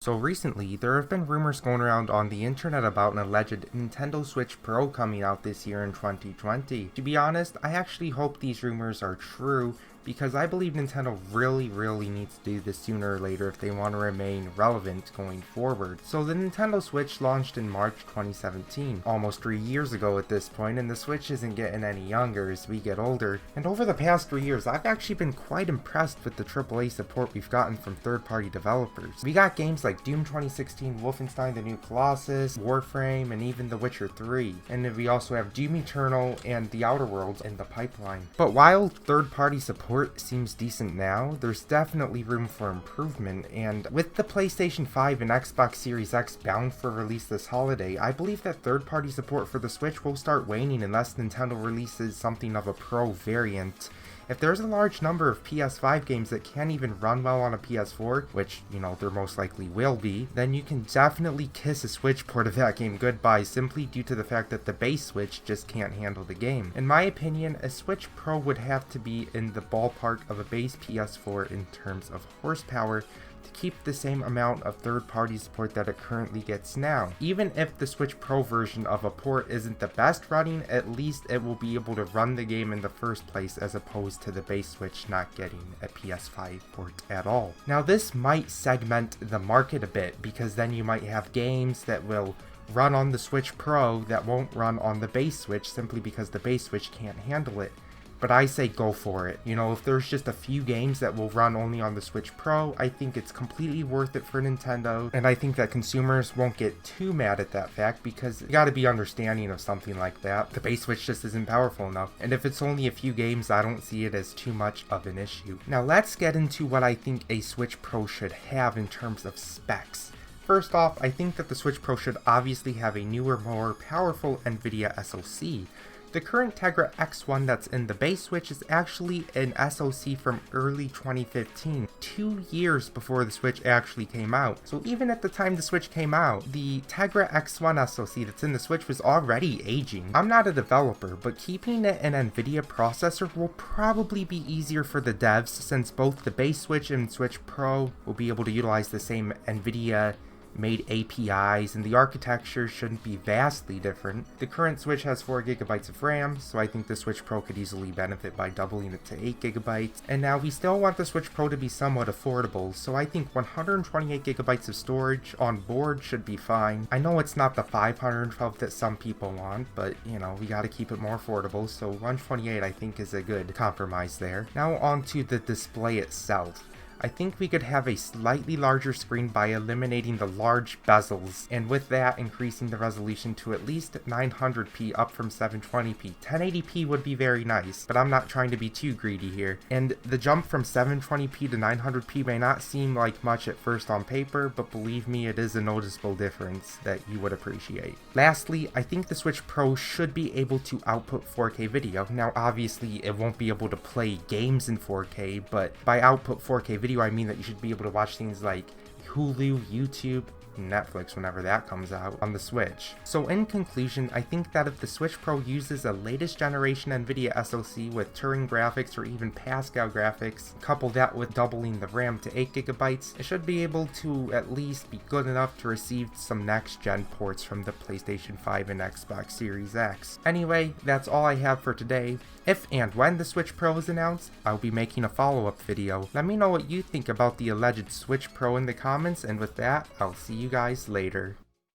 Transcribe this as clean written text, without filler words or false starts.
So recently, there have been rumors going around on the internet about an alleged Nintendo Switch Pro coming out this year in 2020. To be honest, I actually hope these rumors are true, because I believe Nintendo really needs to do this sooner or later if they want to remain relevant going forward. So the Nintendo Switch launched in March 2017, almost 3 years ago at this point, and the Switch isn't getting any younger as we get older. And over the past 3 years, I've actually been quite impressed with the AAA support we've gotten from third-party developers. We got games like Doom 2016, Wolfenstein the New Colossus, Warframe, and even The Witcher 3. And then we also have Doom Eternal and The Outer Worlds in the pipeline. But while third-party support seems decent now, there's definitely room for improvement, and with the PlayStation 5 and Xbox Series X bound for release this holiday, I believe that third-party support for the Switch will start waning unless Nintendo releases something of a Pro variant. If there's a large number of PS5 games that can't even run well on a PS4, which, there most likely will be, then you can definitely kiss a Switch port of that game goodbye simply due to the fact that the base Switch just can't handle the game. In my opinion, a Switch Pro would have to be in the ballpark of a base PS4 in terms of horsepower to keep the same amount of third-party support that it currently gets now. Even if the Switch Pro version of a port isn't the best running, at least it will be able to run the game in the first place as opposed to the base Switch not getting a PS5 port at all. Now this might segment the market a bit, because then you might have games that will run on the Switch Pro that won't run on the base Switch simply because the base Switch can't handle it. But I say go for it. If there's just a few games that will run only on the Switch Pro, I think it's completely worth it for Nintendo, and I think that consumers won't get too mad at that fact, because you gotta be understanding of something like that. The base Switch just isn't powerful enough, and if it's only a few games, I don't see it as too much of an issue. Now let's get into what I think a Switch Pro should have in terms of specs. First off, I think that the Switch Pro should obviously have a newer, more powerful NVIDIA SoC. The current Tegra X1 that's in the base Switch is actually an SoC from early 2015, 2 years before the Switch actually came out. So even at the time the Switch came out, the Tegra X1 SoC that's in the Switch was already aging. I'm not a developer, but keeping it an NVIDIA processor will probably be easier for the devs, since both the base Switch and Switch Pro will be able to utilize the same NVIDIA made APIs, and the architecture shouldn't be vastly different. The current Switch has 4GB of RAM, so I think the Switch Pro could easily benefit by doubling it to 8GB. And now we still want the Switch Pro to be somewhat affordable, so I think 128GB of storage on board should be fine. I know it's not the 512 that some people want, but we gotta keep it more affordable, so 128 I think is a good compromise there. Now on to the display itself. I think we could have a slightly larger screen by eliminating the large bezels, and with that increasing the resolution to at least 900p up from 720p. 1080p would be very nice, but I'm not trying to be too greedy here. And the jump from 720p to 900p may not seem like much at first on paper, but believe me, it is a noticeable difference that you would appreciate. Lastly, I think the Switch Pro should be able to output 4K video. Now obviously it won't be able to play games in 4K, but by output 4K video I mean that you should be able to watch things like Hulu, YouTube, Netflix whenever that comes out on the Switch. So in conclusion, I think that if the Switch Pro uses a latest generation NVIDIA SoC with Turing graphics or even Pascal graphics, couple that with doubling the RAM to 8GB, it should be able to at least be good enough to receive some next-gen ports from the PlayStation 5 and Xbox Series X. Anyway, that's all I have for today. If and when the Switch Pro is announced, I'll be making a follow-up video. Let me know what you think about the alleged Switch Pro in the comments, and with that, I'll see you guys later.